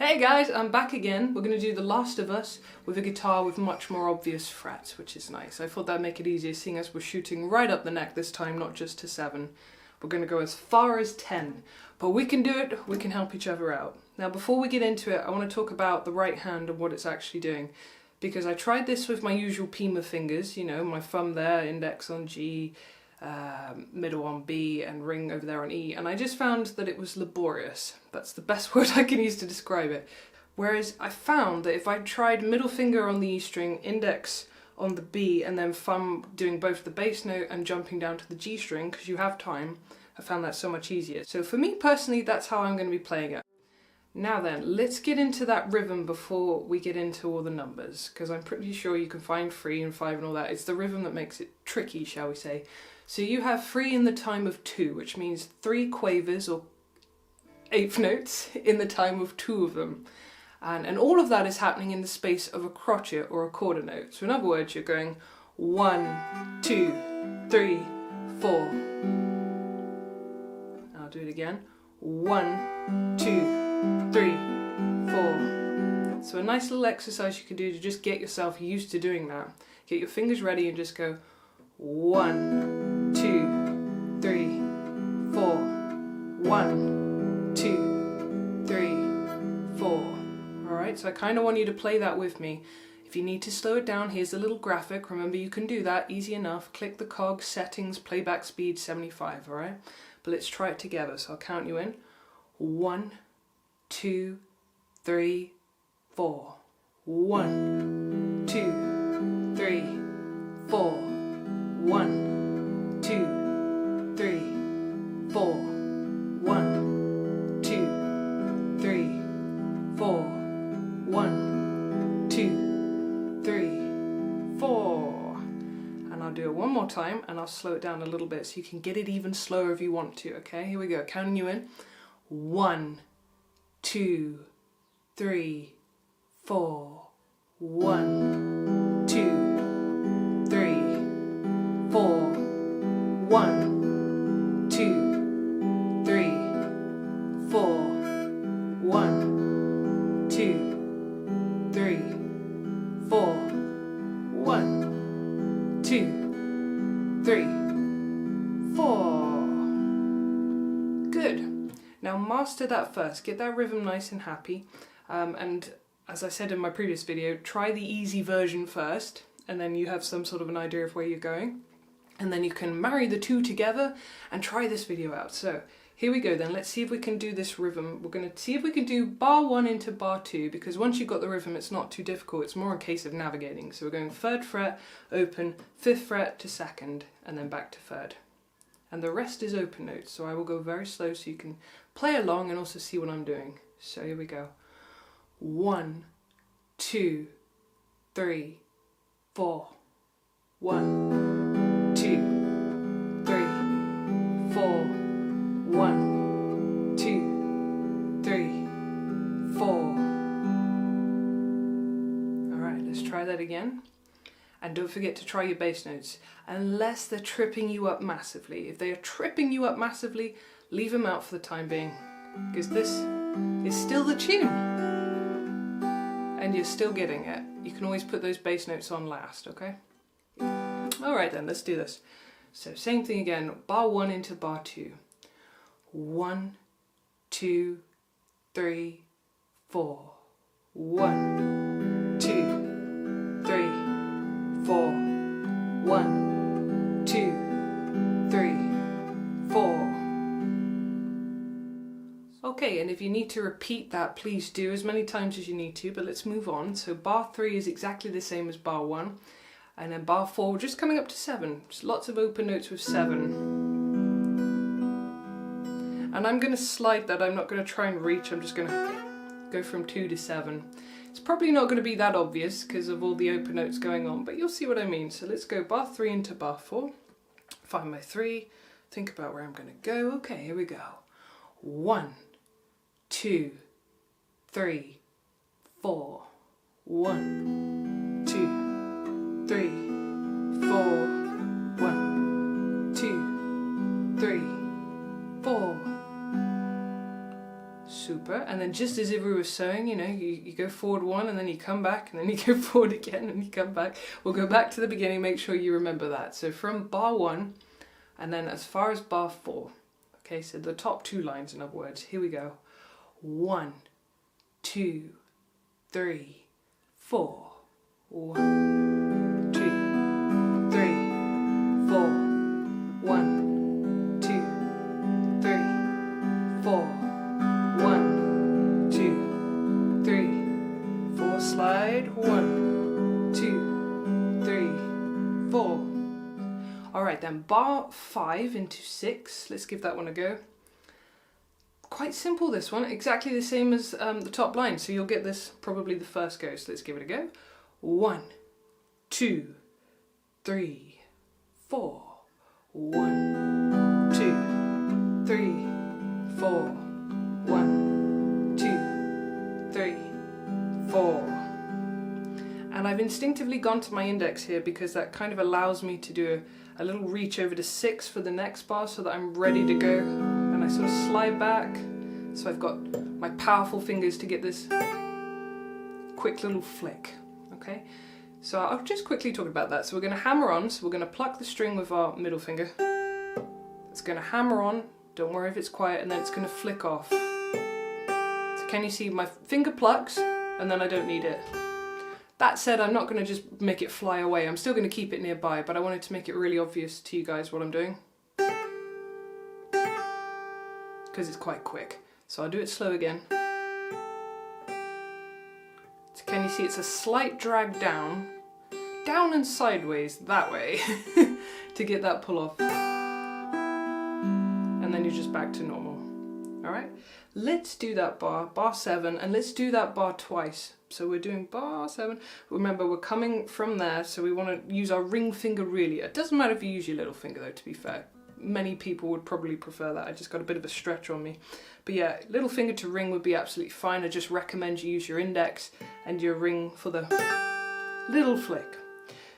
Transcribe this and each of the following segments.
Hey guys, I'm back again. We're going to do The Last of Us with a guitar with much more obvious frets, which is nice. I thought that'd make it easier seeing as we're shooting right up the neck this time, not just to 7. We're going to go as far as 10. But we can do it, we can help each other out. Now before we get into it, I want to talk about the right hand and what it's actually doing. Because I tried this with my usual Pima fingers, you know, my thumb there, index on G, middle on B and ring over there on E, and I just found that it was laborious. That's the best word I can use to describe it. Whereas I found that if I tried middle finger on the E string, index on the B, and then thumb doing both the bass note and jumping down to the G string, because you have time, I found that so much easier. So for me personally, that's how I'm going to be playing it. Now then, let's get into that rhythm before we get into all the numbers, because I'm pretty sure you can find 3 and 5 and all that. It's the rhythm that makes it tricky, shall we say. So you have 3 in the time of 2, which means 3 quavers or 8th notes in the time of 2 of them. And all of that is happening in the space of a crotchet or a quarter note. So in other words, you're going 1, 2, 3, 4. I'll do it again. 1, 2, 3, 4. So a nice little exercise you can do to just get yourself used to doing that. Get your fingers ready and just go 1, 2, 3, 4. 1, 2, 3, 4. Alright, so I kind of want you to play that with me. If you need to slow it down, here's a little graphic. Remember, you can do that, easy enough. Click the cog, settings, playback speed 75, alright? But let's try it together, so I'll count you in. 1, 2, 3, 4. 1, 2, 3, 4. 1, 2, 3, 4. 1, 2, 3, 4. 1, 2, 3, 4. And I'll do it one more time and I'll slow it down a little bit so you can get it even slower if you want to, okay? Here we go, counting you in. 1, 2, 3, 4. 1, 2, 3, 4. 1, 2, 3, 4. 1, 2, 3, 4. 1, 2, 3, 4. Good. Now master that first. Get that rhythm nice and happy. And as I said in my previous video, try the easy version first, and then you have some sort of an idea of where you're going. And then you can marry the two together and try this video out. So here we go then, let's see if we can do this rhythm. We're going to see if we can do bar 1 into bar 2, because once you've got the rhythm it's not too difficult, it's more a case of navigating. So we're going 3rd fret, open, 5th fret to 2nd, and then back to 3rd. And the rest is open notes, so I will go very slow so you can play along and also see what I'm doing. So here we go. 1, 2, 3, 4. 1, 2, 3, 4. 1, 2, 3, 4. Alright, let's try that again. And don't forget to try your bass notes, unless they're tripping you up massively. If they are tripping you up massively, leave them out for the time being, because this is still the tune. And you're still getting it. You can always put those bass notes on last, okay? Alright then, let's do this. So same thing again, bar 1 into bar 2. 1, 2, 3, 4. 1, 2, 3, 4. 1, 2, 3, 4. Okay, and if you need to repeat that, please do as many times as you need to, but let's move on. So bar 3 is exactly the same as bar 1, and then bar 4, we're just coming up to 7. Just lots of open notes with 7. And I'm going to slide that, I'm not going to try and reach, I'm just going to go from 2 to 7. It's probably not going to be that obvious because of all the open notes going on, but you'll see what I mean. So let's go bar 3 into bar 4, find my 3, think about where I'm going to go. Okay, here we go. 1, 2, 3, 4. 1, 2, 3, 4. 1, 2, 3, 4. Super. And then just as if we were sewing, you know, you go forward one and then you come back and then you go forward again and you come back. We'll go back to the beginning, make sure you remember that. So from bar 1 and then as far as bar 4. Okay, so the top 2 lines, in other words. Here we go. 1, 2, 3, 4. 1, 2, 3, 4. 1, 2, 3, 4. 1, 2, 3, 4. Slide. 1, 2, 3, 4. Alright then, bar 5 into 6. Let's give that one a go. Quite simple, this one. Exactly the same as the top line. So you'll get this probably the first go. So let's give it a go. 1, 2, 3, 4. 1, 2, 3, 4. 1, 2, 3, 4. And I've instinctively gone to my index here because that kind of allows me to do a little reach over to 6 for the next bar so that I'm ready to go. And I sort of slide back. So I've got my powerful fingers to get this quick little flick. Okay, so I'll just quickly talk about that. So we're going to hammer on, so we're going to pluck the string with our middle finger. It's going to hammer on, don't worry if it's quiet, and then it's going to flick off. So can you see my finger plucks and then I don't need it. That said, I'm not going to just make it fly away. I'm still going to keep it nearby, but I wanted to make it really obvious to you guys what I'm doing. Because it's quite quick. So I'll do it slow again. So can you see it's a slight drag down and sideways that way to get that pull off. And then you're just back to normal. Alright? Let's do that bar 7, and let's do that bar twice. So we're doing bar 7. Remember, we're coming from there, so we want to use our ring finger really. It doesn't matter if you use your little finger though, to be fair. Many people would probably prefer that. I just got a bit of a stretch on me. But yeah, little finger to ring would be absolutely fine. I just recommend you use your index and your ring for the little flick.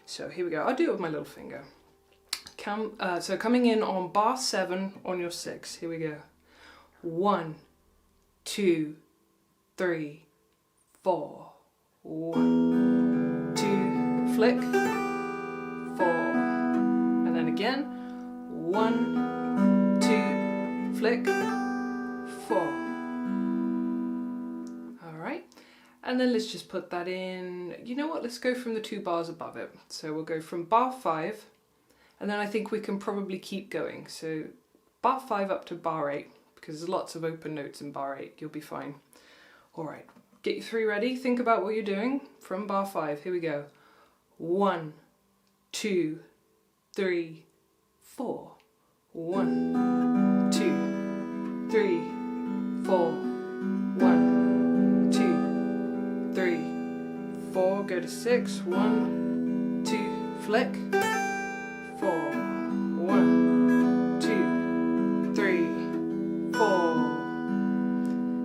So here we go. I'll do it with my little finger. So coming in on bar 7 on your 6. Here we go. 1, 2, 3, 4. 1, 2, flick. 4. And then again. 1, 2, flick. 4. Alright. And then let's just put that in. You know what? Let's go from the 2 bars above it. So we'll go from bar 5. And then I think we can probably keep going. So bar 5 up to bar 8. Because there's lots of open notes in bar 8. You'll be fine. Alright. Get your 3 ready. Think about what you're doing from bar 5. Here we go. 1, 2, 3, 4. 1, 2, 3, 4. 1, 2, 3, 4. Go to 6. 1, 2, flick. 4. 1, 2, 3, 4.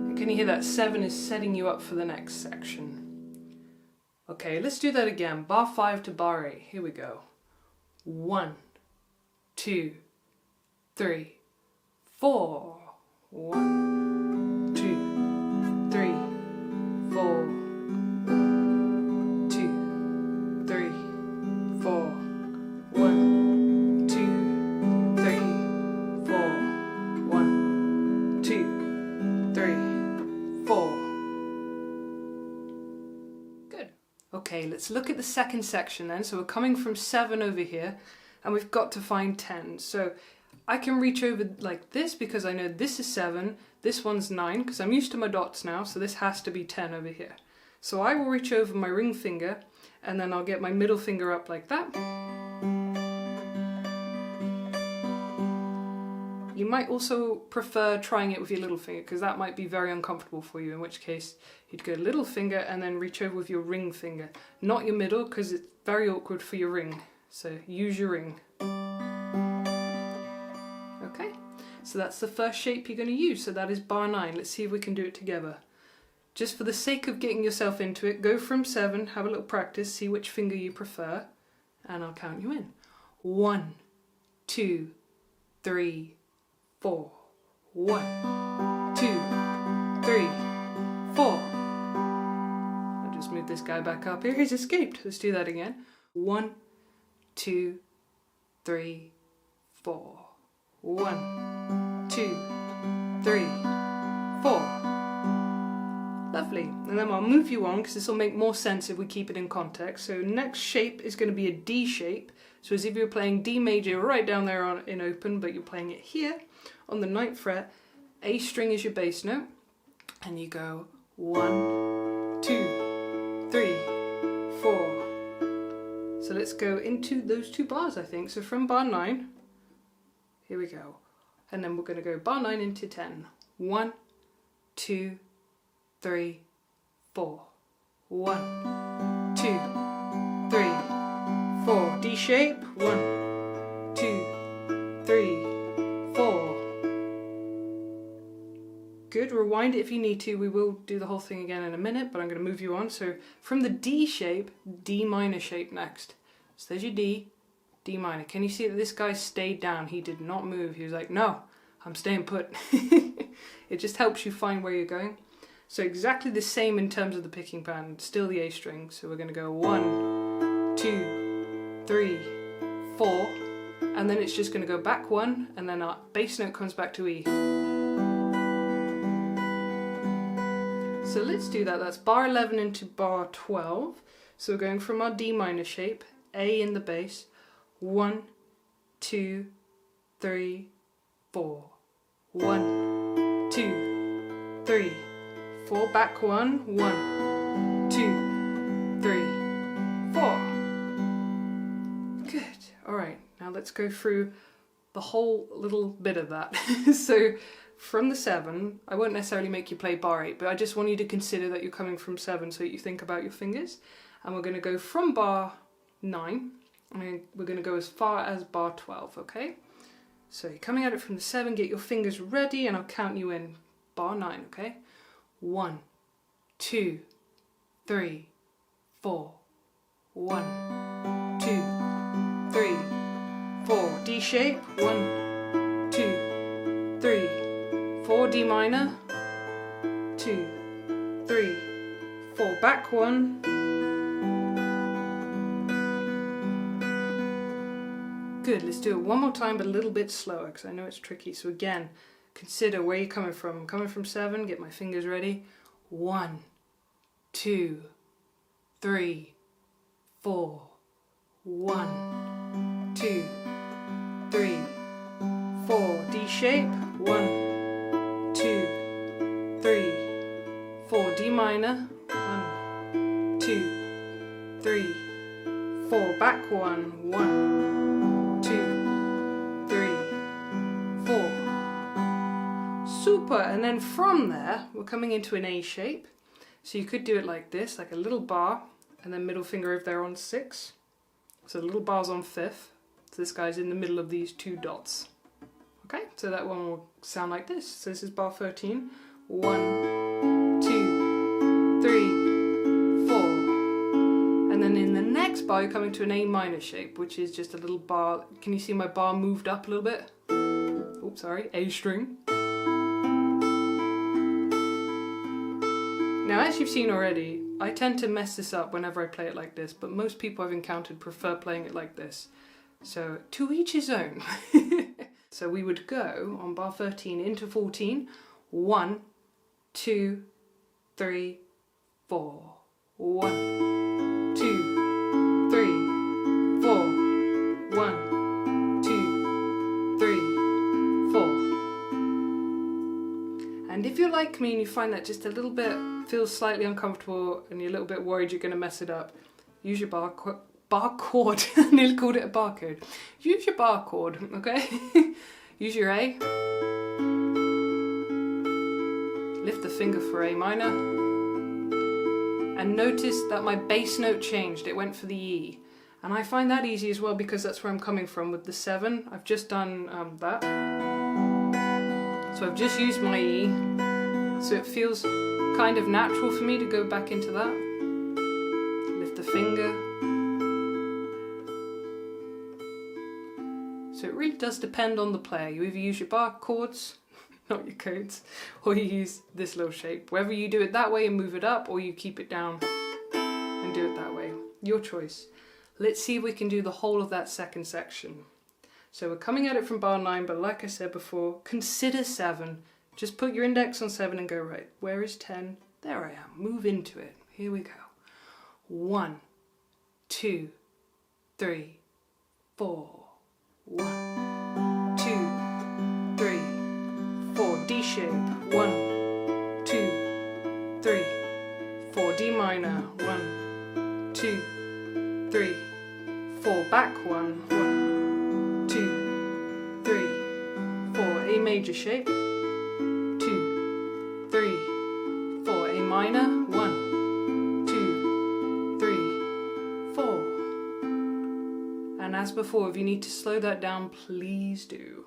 And can you hear that 7 is setting you up for the next section? Okay, let's do that again. Bar 5 to bar 8. Here we go. 1, 2, 3, 4. 1, 2, 3, 4. 1, 2, 3, 4. 1, 2, 3, 4. 1, 2, 3, 4. Good. Okay, let's look at the second section then. So we're coming from 7 over here. And we've got to find 10. So I can reach over like this because I know this is 7, this one's 9, because I'm used to my dots now, so this has to be 10 over here. So I will reach over my ring finger, and then I'll get my middle finger up like that. You might also prefer trying it with your little finger, because that might be very uncomfortable for you, in which case you'd go little finger and then reach over with your ring finger. Not your middle, because it's very awkward for your ring. So use your ring. Okay, so that's the first shape you're going to use. So that is bar 9. Let's see if we can do it together. Just for the sake of getting yourself into it, go from 7, have a little practice, see which finger you prefer, and I'll count you in. 1, 2, 3, 4. 1, 2, 3, 3, 4. I'll just move this guy back up here. He's escaped. Let's do that again. 1, 2, 3, 4. 1, 2, 3, 4. Lovely. And then I'll move you on because this will make more sense if we keep it in context. So next shape is going to be a D shape. So as if you were playing D major right down there in open, but you're playing it here on the 9th fret. A string is your bass note. And you go 1, 2, 3, 4. So let's go into those 2 bars, I think. So from bar 9, here we go. And then we're going to go bar 9 into 10. 1, 2, 3, 4. 1, 2, 3, 4. D shape. 1, 2, 3, 4. Good. Rewind it if you need to. We will do the whole thing again in a minute, but I'm going to move you on. So from the D shape, D minor shape next. So there's your D, D minor. Can you see that this guy stayed down? He did not move. He was like, no, I'm staying put. It just helps you find where you're going. So exactly the same in terms of the picking pattern, still the A string. So we're going to go 1, 2, 3, 4, and then it's just going to go back 1, and then our bass note comes back to E. So let's do that. That's bar 11 into bar 12. So we're going from our D minor shape, A in the bass, 1, 2, 3, 4. 1, 2, 3, 4, back 1, 1, 2, 3, 4. Good. All right, now let's go through the whole little bit of that. So from the 7, I won't necessarily make you play bar 8, but I just want you to consider that you're coming from 7 so that you think about your fingers. And we're going to go from bar 9, and we're going to go as far as bar 12, okay? So you're coming at it from the 7, get your fingers ready, and I'll count you in. Bar 9, okay? 1, 2, 3, 4. 1, 2, 3, 4. D shape. 1, 2, 3, 4. D minor. 2, 3, 4. Back 1. Good. Let's do it one more time, but a little bit slower because I know it's tricky. So again, consider where you're coming from. I'm coming from 7, get my fingers ready. 1, 2, 3, 4. 1, 2, 3, 4. D shape. 1, 2, 3, 4. D minor. 1, 2, 3, 4. Back 1. 1, 2, 3, 4. Super. And then from there, we're coming into an A shape. So you could do it like this, like a little bar, and then middle finger if they're on 6. So the little bar's on 5th. So this guy's in the middle of these 2 dots. Okay, so that one will sound like this. So this is bar 13. 1, 2, 3, 4. And then in the next bar, you're coming to an A minor shape, which is just a little bar. Can you see my bar moved up a little bit? Oops, sorry, A string. Now, as you've seen already, I tend to mess this up whenever I play it like this, but most people I've encountered prefer playing it like this. So, to each his own. So we would go on bar 13 into 14. 1, 2, 3, 4. 1, 2, 3, 4. 1, 2, 3, 4. And if you're like me and you find that just a little bit feels slightly uncomfortable and you're a little bit worried you're going to mess it up, use your bar chord. I nearly called it a barcode. Use your bar chord, okay? Use your A. Lift the finger for A minor. And notice that my bass note changed. It went for the E. And I find that easy as well because that's where I'm coming from with the 7. I've just done that. So I've just used my E. So it feels kind of natural for me to go back into that. Lift the finger. So it really does depend on the player. You either use your bar chords, not your codes, or you use this little shape. Whether you do it that way and move it up, or you keep it down and do it that way. Your choice. Let's see if we can do the whole of that second section. So we're coming at it from bar 9, but like I said before, consider 7. Just put your index on 7 and go, right, where is 10? There I am. Move into it. Here we go. 1, 2, 3, 4. 1, 2, 3, 4. D shape. 1, 2, 3, 4. D minor. 1, 2, 3, 4. Back 1. 1, 2, 3, 4. A major shape. 2, 3, 4. A minor. 1, 2, 3, 4. And as before, if you need to slow that down, please do.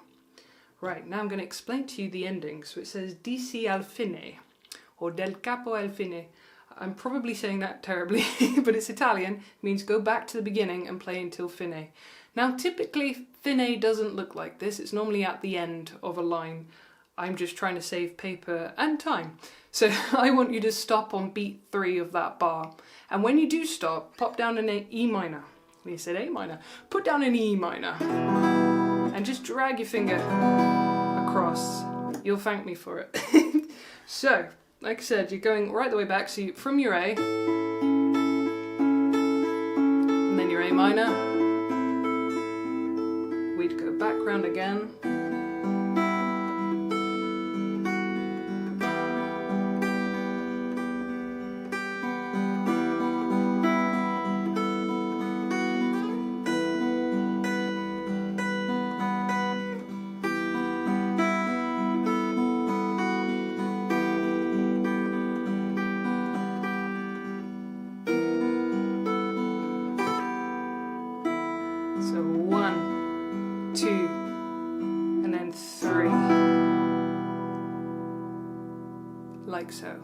Right, now I'm going to explain to you the ending. So it says DC al fine, or del capo al fine. I'm probably saying that terribly, but it's Italian. It means go back to the beginning and play until fine. Now typically fine doesn't look like this. It's normally at the end of a line. I'm just trying to save paper and time. So I want you to stop on beat 3 of that bar. And when you do stop, pop down an E minor. You said A minor. Put down an E minor. And just drag your finger across. You'll thank me for it. So, like I said, you're going right the way back. So from your A, and then your A minor. We'd go back round again. So 1, 2, and then 3. Like so.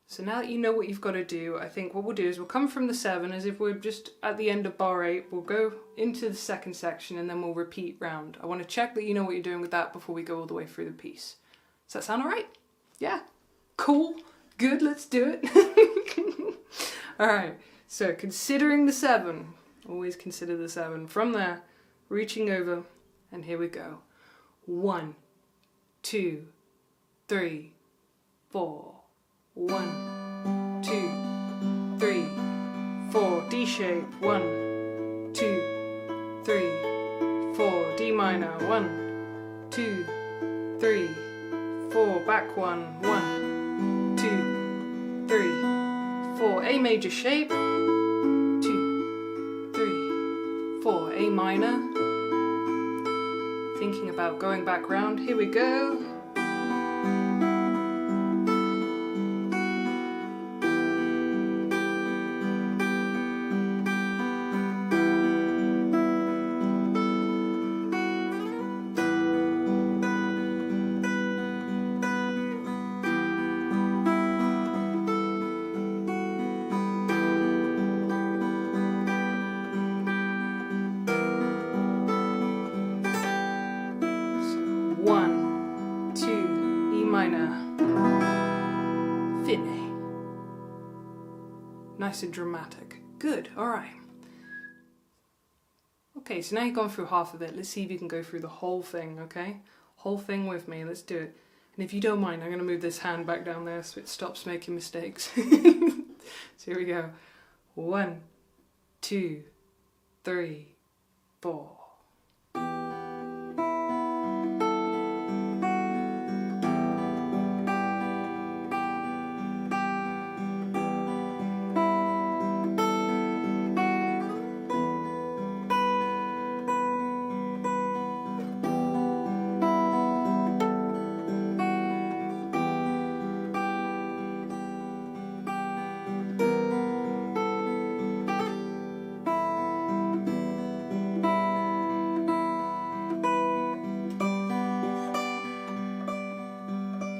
So now that you know what you've got to do, I think what we'll do is we'll come from the 7 as if we're just at the end of bar 8. We'll go into the second section and then we'll repeat round. I want to check that you know what you're doing with that before we go all the way through the piece. Does that sound alright? Yeah? Cool? Good, let's do it. Alright, so considering the 7. Always consider the 7. From there, reaching over, and here we go. 1, 2, 3, 4. 1, 2, 3, 4. D shape. 1, 2, 3, 4. D minor. 1, 2, 3, 4. Back 1. 1, 2, 3, 4. A major shape. 4, A minor. Thinking about going back round. Here we go. Nice and dramatic. Good, alright. Okay, so now you've gone through half of it. Let's see if you can go through the whole thing, okay? Whole thing with me, let's do it. And if you don't mind, I'm going to move this hand back down there so it stops making mistakes. So here we go. 1, 2, 3, 4.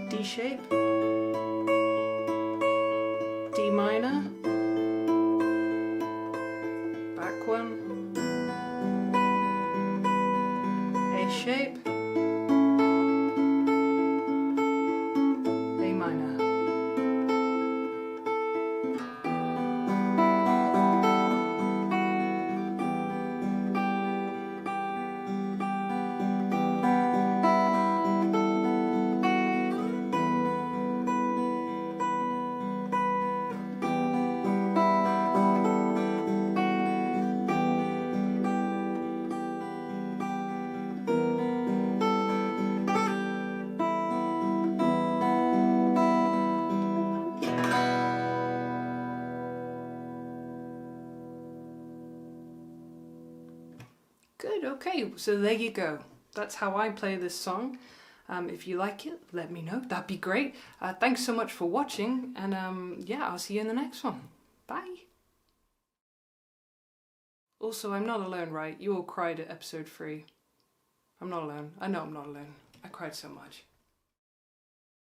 D shape, D minor, back 1, A shape, Good, okay, so there you go. That's how I play this song. If you like it, let me know. That'd be great. Thanks so much for watching, and yeah, I'll see you in the next one. Bye. Also, I'm not alone, right? You all cried at episode 3. I'm not alone. I know I'm not alone. I cried so much.